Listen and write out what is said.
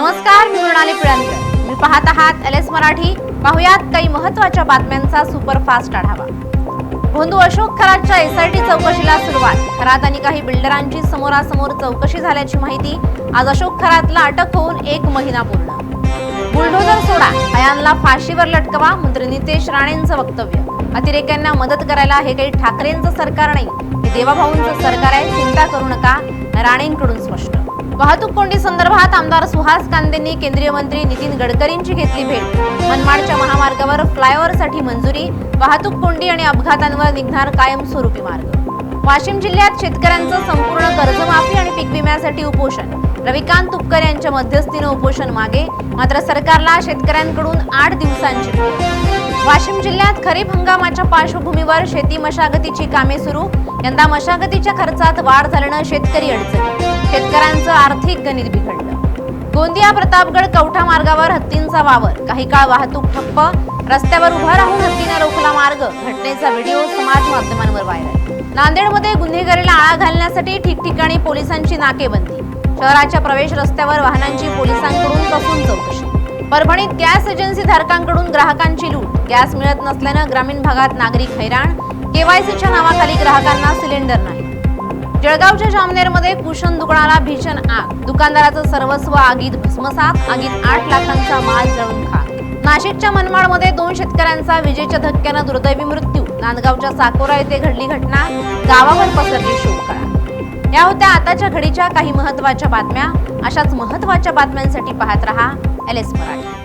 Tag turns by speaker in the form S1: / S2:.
S1: नमस्कार, मी मृणाली पिळणकर. मी पाहत आहात LS मराठी. पाहुयात काही महत्त्वाच्या बातम्यांचा सुपरफास्ट आढावा. भोंदू अशोक खरातच्या SIT चौकशीला सुरुवात. खरात आणि काही बिल्डरांची समोरासमोर चौकशी झाल्याची माहिती. आज अशोक खरातला अटक होऊन 1 महिना पूर्ण. बुलडोझर सोडा, अयानला फाशीवर लटकवा, मंत्री नितेश राणेंचं वक्तव्य. अतिरेक्यांना मदत करायला हे काही ठाकरेंचं सरकार नाही, हे देवाभाऊंचं सरकार आहे, चिंता करू नका, राणेंकडून स्पष्ट. वाहतूक कोंडी संदर्भात आमदार सुहास कांदेंनी केंद्रीय मंत्री नितीन गडकरींची घेतली भेट. मनमाडच्या महामार्गावर फ्लायओव्हरसाठी मंजुरी. वाहतूक कोंडी आणि अपघातांवर निघणार कायमस्वरूपी मार्ग. वाशिम जिल्ह्यात शेतकऱ्यांचं संपूर्ण कर्जमाफी आणि पीक विम्यासाठी उपोषण. रविकांत तुपकर यांच्या मध्यस्थीनं उपोषण मागे, मात्र सरकारला शेतकऱ्यांकडून 8 दिवसांची मुदत. वाशिम जिल्ह्यात खरीप हंगामाच्या पार्श्वभूमीवर शेती मशागतीची कामे सुरू. यंदा मशागतीच्या खर्चात वाढ झाल्यानं शेतकरी अडचणी. शेतकऱ्यांचं आर्थिक गणित बिघडलं. गोंदिया प्रतापगड कवठा मार्गावर हत्तींचा वावर. काही काळ वाहतूक ठप्प. रस्त्यावर उभा राहून हत्तीने रोखला मार्ग. घटनेचा व्हिडिओ समाज माध्यमांवर व्हायरल. नांदेडमध्ये गुन्हेगारीला आळा घालण्यासाठी ठिकठिकाणी पोलिसांची नाकेबंदी. शहराच्या प्रवेश रस्त्यावर वाहनांची पोलिसांकडून कसून चौकशी. परभणीत गॅस एजन्सी धारकांकडून ग्राहकांची लूट. गॅस मिळत नसल्यानं ग्रामीण भागात नागरिक हैराण. KYCच्या नावाखाली ग्राहकांना सिलेंडर नाही. जळगावच्या जामनेरमध्ये कुशन दुकानाला भीषण आग. दुकानदाराचं सर्वस्व आगीत भस्मसात. आगीत 8 लाखांचा माल जळून खाक. नाशिकच्या मनमाडमध्ये 2 शेतकऱ्यांचा विजेच्या धक्क्यानं दुर्दैवी मृत्यू. नांदगावच्या साकोरा येथे घडली घटना. गावावर पसरली शोककळा. या होत्या आताच्या घडीच्या काही महत्त्वाच्या बातम्या. अशाच महत्त्वाच्या बातम्यांसाठी पाहत रहा LS मराठी.